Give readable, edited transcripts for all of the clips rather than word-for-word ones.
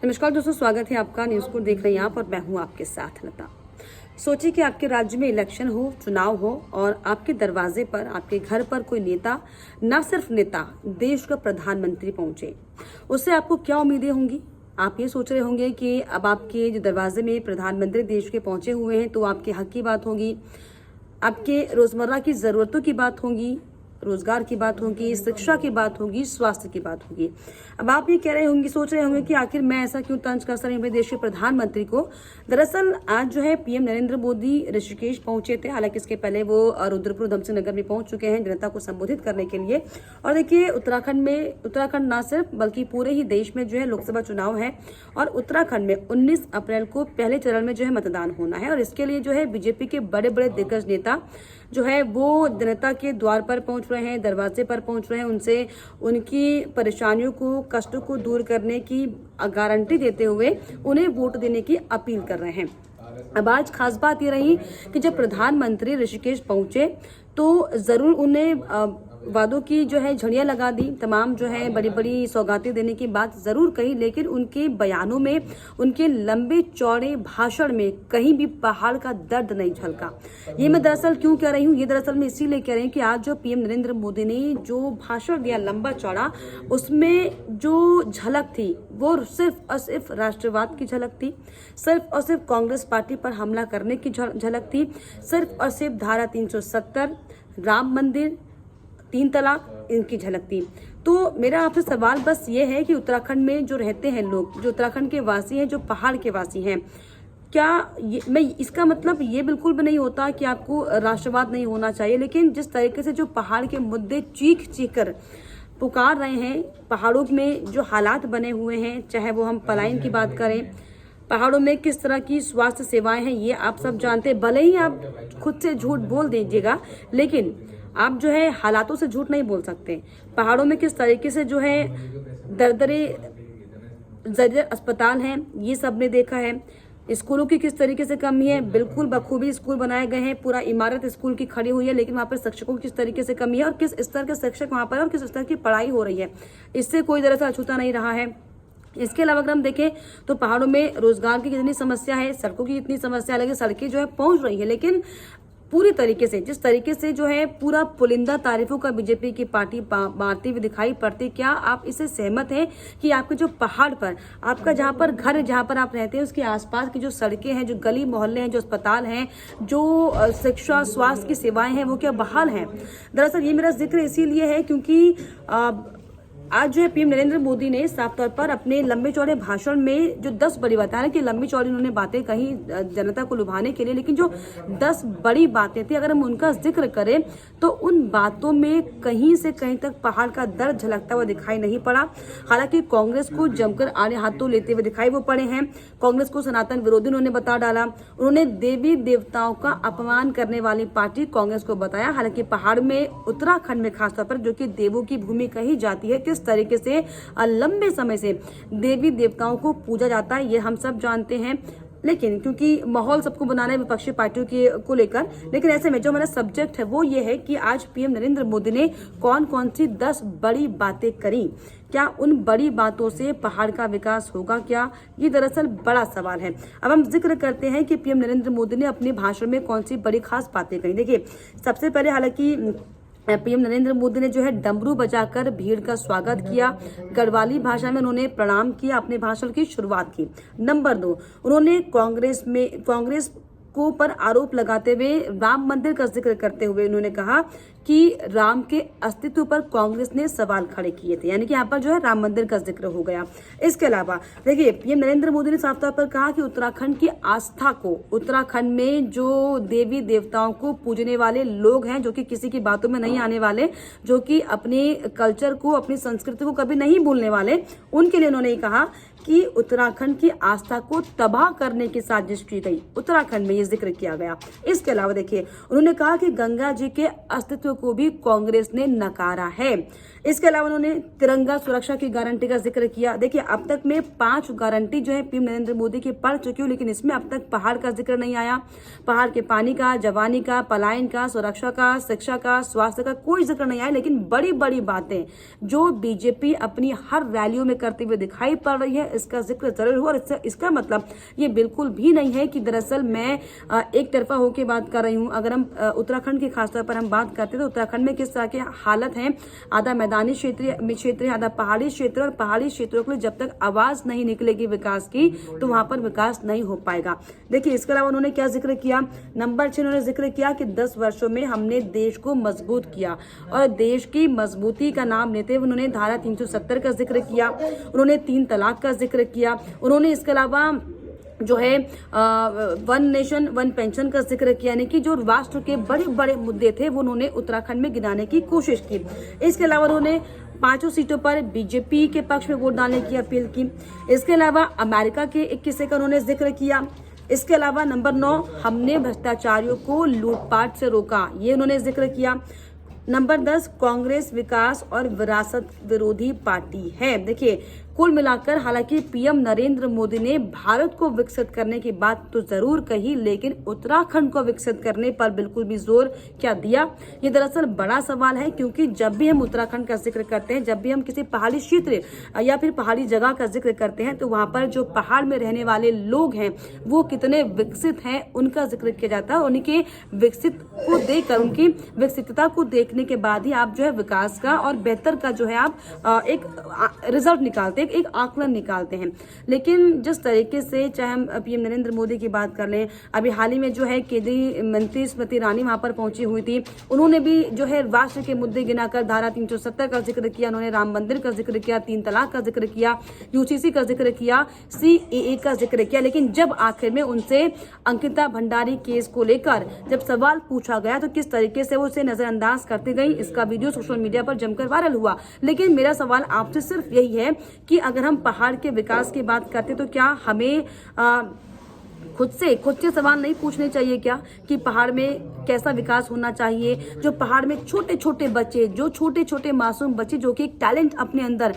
नमस्कार दोस्तों, स्वागत है आपका। न्यूज़ को देख रहे हैं आप और मैं हूं आपके साथ लता। सोचिए कि आपके राज्य में इलेक्शन हो, चुनाव हो और आपके दरवाजे पर, आपके घर पर कोई नेता, न सिर्फ नेता, देश का प्रधानमंत्री पहुंचे। उससे आपको क्या उम्मीदें होंगी? आप ये सोच रहे होंगे कि अब आपके जो दरवाजे में प्रधानमंत्री देश के पहुंचे हुए हैं तो आपके हक की बात होगी, आपके रोजमर्रा की जरूरतों की बात होगी, रोजगार की बात होगी, शिक्षा की बात होगी, स्वास्थ्य की बात होगी। अब आप ये कह रहे होंगे, सोच रहे होंगे कि आखिर मैं ऐसा क्यों तंज कस रही हूँ देश के प्रधानमंत्री को। दरअसल आज जो है पीएम नरेंद्र मोदी ऋषिकेश पहुंचे थे। हालांकि इसके पहले वो रुद्रपुर उधमसिंह नगर में पहुंच चुके हैं जनता को संबोधित करने के लिए। और देखिए, उत्तराखंड ना सिर्फ बल्कि पूरे ही देश में जो है लोकसभा चुनाव है और उत्तराखंड में 19 अप्रैल को पहले चरण में जो है मतदान होना है। और इसके लिए जो है बीजेपी के बड़े बड़े दिग्गज नेता जो है वो जनता के द्वार पर पहुंच रहे हैं, दरवाजे पर पहुंच रहे हैं, उनसे उनकी परेशानियों को, कष्टों को दूर करने की गारंटी देते हुए उन्हें वोट देने की अपील कर रहे हैं। अब आज खास बात ये रही कि जब प्रधानमंत्री ऋषिकेश पहुंचे तो जरूर उन्हें वादों की जो है झड़ियां लगा दी, तमाम जो है बड़ी बड़ी सौगातें देने की बात जरूर कही, लेकिन उनके बयानों में, उनके लंबे चौड़े भाषण में कहीं भी पहाड़ का दर्द नहीं झलका। ये मैं दरअसल क्यों कह रही हूँ? ये दरअसल मैं इसीलिए कह रही हूँ कि आज जो पीएम नरेंद्र मोदी ने जो भाषण दिया लंबा चौड़ा, उसमें जो झलक थी वो सिर्फ और सिर्फ राष्ट्रवाद की झलक थी, सिर्फ और सिर्फ कांग्रेस पार्टी पर हमला करने की झलक थी, सिर्फ और सिर्फ धारा 370, राम मंदिर, 3 तलाक, इनकी झलक थी। तो मेरा आपसे सवाल बस ये है कि उत्तराखंड में जो रहते हैं लोग, जो उत्तराखंड के वासी हैं, जो पहाड़ के वासी हैं, क्या मैं इसका मतलब ये बिल्कुल भी नहीं होता कि आपको राष्ट्रवाद नहीं होना चाहिए, लेकिन जिस तरीके से जो पहाड़ के मुद्दे चीख चीख कर पुकार रहे हैं, पहाड़ों में जो हालात बने हुए हैं, चाहे वो हम पलायन की बात करें, पहाड़ों में किस तरह की स्वास्थ्य सेवाएं हैं, ये आप सब जानते हैं। भले ही आप खुद से झूठ बोल दीजिएगा, लेकिन आप जो है हालातों से झूठ नहीं बोल सकते। पहाड़ों में किस तरीके से जो है दरदरे जर्जर अस्पताल हैं, ये सब ने देखा है। स्कूलों की किस तरीके से कमी है, बिल्कुल बखूबी स्कूल बनाए गए हैं, पूरा इमारत स्कूल की खड़ी हुई है, लेकिन वहाँ पर शिक्षकों की किस तरीके से कमी है और किस स्तर के शिक्षक वहाँ पर और किस स्तर की पढ़ाई हो रही है, इससे कोई दरअसल अछूता नहीं रहा है। इसके अलावा अगर हम देखें तो पहाड़ों में रोजगार की कितनी समस्या है, सड़कों की कितनी समस्या है। हालांकि सड़कें जो है पहुंच रही है, लेकिन पूरी तरीके से, जिस तरीके से जो है पूरा पुलिंदा तारीफों का बीजेपी की पार्टी बांटती हुई दिखाई पड़ती, क्या आप इससे सहमत हैं कि आपके जो पहाड़ पर, आपका जहां पर घर, जहां पर आप रहते हैं, उसके आसपास की जो सड़कें हैं, जो गली मोहल्ले हैं, जो अस्पताल हैं, जो शिक्षा स्वास्थ्य की सेवाएं हैं, वो क्या बहाल हैं? दरअसल ये मेरा जिक्र इसीलिए है क्योंकि आज जो है पीएम नरेंद्र मोदी ने साफ तौर पर अपने लंबे चौड़े भाषण में जो 10 बड़ी बातें, हालांकि लंबी चौड़ी उन्होंने बातें कही जनता को लुभाने के लिए, लेकिन जो 10 बड़ी बातें थी, अगर हम उनका जिक्र करें तो उन बातों में कहीं से कहीं तक पहाड़ का दर्द झलकता हुआ दिखाई नहीं पड़ा। हालांकि कांग्रेस को जमकर आड़े हाथों लेते हुए दिखाई वो पड़े हैं। कांग्रेस को सनातन विरोधी उन्होंने बता डाला, उन्होंने देवी देवताओं का अपमान करने वाली पार्टी कांग्रेस को बताया। हालांकि पहाड़ में, उत्तराखंड में खासतौर पर, जो कि देवों की भूमि कही जाती है, किस तरीके से लंबे समय से देवी देवताओं को पूजा जाता है, ये हम सब जानते हैं। लेकिन क्योंकि माहौल सबको बनाना है विपक्षी पार्टियों को लेकर, लेकिन ऐसे में जो हमारा सब्जेक्ट है वो ये है कि आज पीएम नरेंद्र मोदी ने कौन कौन सी 10 बड़ी बातें करी। क्या उन बड़ी बातों से पहाड़ का विकास होगा क्या? ये दरअसल बड़ा सवाल है। अब हम जिक्र करते हैं कि पीएम नरेंद्र मोदी ने अपने भाषण में कौन सी बड़ी खास बातें कही। देखिए, सबसे पहले हालांकि पीएम नरेंद्र मोदी ने जो है डमरू बजाकर भीड़ का स्वागत किया, गढ़वाली भाषा में उन्होंने प्रणाम किया, अपने भाषण की शुरुआत की। नंबर 2, उन्होंने कांग्रेस को पर आरोप लगाते हुए राम मंदिर का जिक्र करते हुए उन्होंने कहा कि राम के अस्तित्व पर कांग्रेस ने सवाल खड़े किए थे, यानी कि यहाँ पर जो है राम मंदिर का जिक्र हो गया। इसके अलावा देखिए, पीएम नरेंद्र मोदी ने साफ तौर पर कहा कि उत्तराखंड की आस्था को, उत्तराखंड में जो देवी देवताओं को पूजने वाले लोग हैं, जो कि किसी की बातों में नहीं आने वाले, जो कि अपने कल्चर को, अपनी संस्कृति को कभी नहीं भूलने वाले, उनके लिए उन्होंने कहा कि उत्तराखंड की आस्था को तबाह करने की साजिश की गई। उत्तराखंड में ये जिक्र किया गया। इसके अलावा देखिए, उन्होंने कहा कि गंगा जी के अस्तित्व अस्तित्व को भी कांग्रेस ने नकारा है। इसके अलावा उन्होंने तिरंगा सुरक्षा की गारंटी का जिक्र किया। देखिए, अब तक में 5 गारंटी जो है पीएम नरेंद्र मोदी की पढ़ चुकी हूँ, लेकिन इसमें अब तक पहाड़ का जिक्र नहीं आया। पहाड़ के पानी का, जवानी का, पलायन का, सुरक्षा का, शिक्षा का, स्वास्थ्य का कोई जिक्र नहीं आया। लेकिन बड़ी बड़ी बातें जो बीजेपी अपनी हर रैलियों में करते हुए दिखाई पड़ रही है, इसका जिक्र जरूर हुआ। और इसका मतलब ये बिल्कुल भी नहीं है कि दरअसल मैं एक तरफा होकर बात कर रही हूँ। अगर हम उत्तराखंड की खासतौर पर हम बात करते हैं तो उत्तराखंड में किस तरह की हालत है, आधा मैदानी क्षेत्र, आधा पहाड़ी क्षेत्र, और पहाड़ी क्षेत्रों के लिए जब तक आवाज नहीं निकलेगी विकास की तो वहां पर विकास नहीं हो पाएगा। देखिए, इसके अलावा उन्होंने क्या जिक्र किया, नंबर 6 उन्होंने जिक्र किया कि 10 वर्षों में हमने देश को मजबूत किया, और देश की मजबूती का नाम लेते हुए उन्होंने धारा 370 का जिक्र किया, उन्होंने 3 तलाक का जिक्र किया, उन्होंने इसके अलावा जो है वन नेशन वन पेंशन का जिक्र किया, यानी कि जो राष्ट्र के बड़े बड़े मुद्दे थे वो उन्होंने उत्तराखंड में गिनाने की कोशिश की। इसके अलावा उन्होंने 5 सीटों पर बीजेपी के पक्ष में वोट डालने की अपील की। इसके अलावा अमेरिका के एक किस्से का उन्होंने जिक्र किया। इसके अलावा नंबर 9, हमने भ्रष्टाचारियों को लूटपाट से रोका, ये उन्होंने जिक्र किया। नंबर 10, कांग्रेस विकास और विरासत विरोधी पार्टी है। देखिए, कुल मिलाकर हालांकि पीएम नरेंद्र मोदी ने भारत को विकसित करने की बात तो जरूर कही, लेकिन उत्तराखंड को विकसित करने पर बिल्कुल भी जोर क्या दिया, ये दरअसल बड़ा सवाल है। क्योंकि जब भी हम उत्तराखंड का जिक्र करते हैं, जब भी हम किसी पहाड़ी क्षेत्र या फिर पहाड़ी जगह का जिक्र करते हैं, तो वहां पर जो पहाड़ में रहने वाले लोग हैं वो कितने विकसित हैं उनका जिक्र किया जाता है। उनके विकसित को देखकर, उनकी विकसितता को देखने के बाद ही आप जो है विकास का और बेहतर का जो है आप एक रिजल्ट निकालते हैं, एक आकलन निकालते हैं। लेकिन जिस तरीके से, चाहे हम पीएम नरेंद्र मोदी की बात कर लें, अभी हाल ही में जो है केंद्रीय मंत्री स्मृति ईरानी वहां पर पहुंची हुई थी, उन्होंने भी जो है राष्ट्र के मुद्दे गिनाकर धारा 370 का जिक्र किया, उन्होंने राम मंदिर का जिक्र किया, 3 तलाक का जिक्र किया, यूसीसी का जिक्र किया, सीएए का जिक्र किया। लेकिन जब आखिर में उनसे अंकिता भंडारी केस को लेकर जब सवाल पूछा गया तो किस तरीके से वो उसे नजरअंदाज करते गई, इसका वीडियो सोशल मीडिया पर जमकर वायरल हुआ। लेकिन मेरा सवाल आपसे सिर्फ यही है कि अगर हम पहाड़ के विकास की बात करते तो क्या हमें खुद से सवाल नहीं पूछने चाहिए क्या कि पहाड़ में कैसा विकास होना चाहिए? जो पहाड़ में छोटे छोटे बच्चे, जो छोटे छोटे मासूम बच्चे जो कि एक टैलेंट अपने अंदर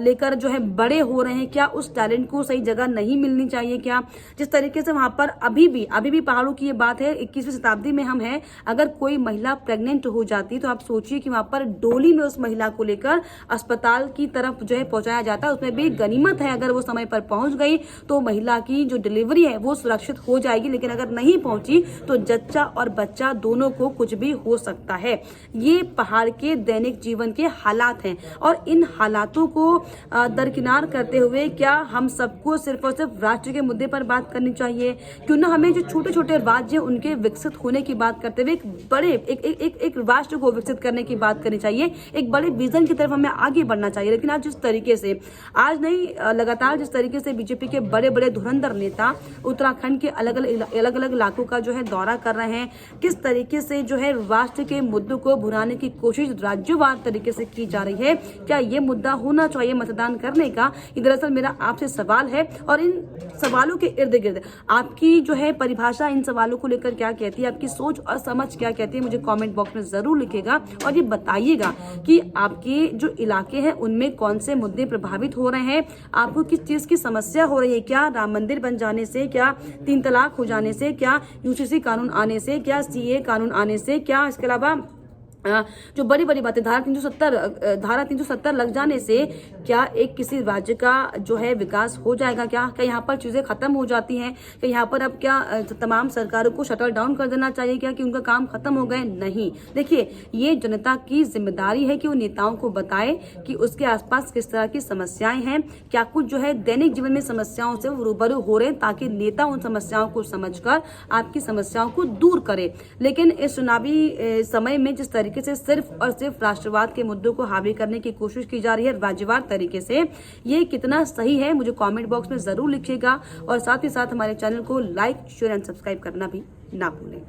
लेकर जो है बड़े हो रहे हैं, क्या उस टैलेंट को सही जगह नहीं मिलनी चाहिए क्या? जिस तरीके से वहां पर अभी भी पहाड़ों की ये बात है, 21वीं शताब्दी में हम हैं, अगर कोई महिला प्रेग्नेंट हो जाती तो आप सोचिए कि वहां पर डोली में उस महिला को लेकर अस्पताल की तरफ जो है पहुंचाया जाता है। उसमें भी गनीमत है, अगर वो समय पर पहुंच गई तो महिला की जो डिलीवरी है वो सुरक्षित हो जाएगी, लेकिन अगर नहीं पहुंची तो जच्चा और बच्चा दोनों को कुछ भी हो सकता है। ये पहाड़ के दैनिक जीवन के हालात हैं, और इन हालातों को दरकिनार करते हुए क्या हम सबको सिर्फ और सिर्फ राष्ट्र के मुद्दे पर बात करनी चाहिए? क्यों ना हमें जो छोटे छोटे राज्य उनके विकसित होने की बात करते हुए एक बड़े एक राष्ट्र को विकसित करने की बात करनी चाहिए, एक बड़े विजन की तरफ हमें आगे बढ़ना चाहिए। लेकिन आज जिस तरीके से, आज नहीं लगातार जिस तरीके से बीजेपी के बड़े बड़े धुरंधर नेता उत्तराखंड के अलग अलग इलाकों का जो है दौरा कर रहे हैं, किस तरीके से जो है राष्ट्र के मुद्दों को भुनाने की कोशिश राज्यवार तरीके से की जा रही है, क्या ये मुद्दा होना चाहिए मतदान करने का? ये दरअसल मेरा आपसे सवाल है। और इन सवालों के इर्द गिर्द आपकी जो है परिभाषा इन सवालों को लेकर क्या कहती है, आपकी सोच और समझ क्या कहती है, मुझे कमेंट बॉक्स में जरूर लिखिएगा और ये बताइएगा कि आपके जो इलाके हैं उनमें कौन से मुद्दे प्रभावित हो रहे हैं, आपको किस चीज की समस्या हो रही है? क्या राम मंदिर बन जाने से, क्या 3 तलाक हो जाने से, क्या यूसीसी कानून आने से, क्या सीए कानून आने से, क्या इसके अलावा जो बड़ी बड़ी बातें धारा 370 लग जाने से क्या एक किसी राज्य का जो है विकास हो जाएगा? क्या यहाँ पर चीजें खत्म हो जाती हैं? क्या यहाँ पर अब क्या तमाम सरकारों को शटल डाउन कर देना चाहिए क्या कि उनका काम खत्म हो गए? नहीं। देखिए, ये जनता की जिम्मेदारी है कि वो नेताओं को बताए कि उसके आसपास किस तरह की समस्याएं हैं, क्या कुछ जो है दैनिक जीवन में समस्याओं से रूबरू हो रहे हैं, ताकि नेता उन समस्याओं को समझकर आपकी समस्याओं को दूर करे। लेकिन इस चुनावी समय में जिस तरीके से सिर्फ और सिर्फ राष्ट्रवाद के मुद्दों को हावी करने की कोशिश की जा रही है राज्यवार तरीके से, ये कितना सही है मुझे कमेंट बॉक्स में जरूर लिखिएगा। और साथ ही साथ हमारे चैनल को लाइक, शेयर एंड सब्सक्राइब करना भी ना भूलें।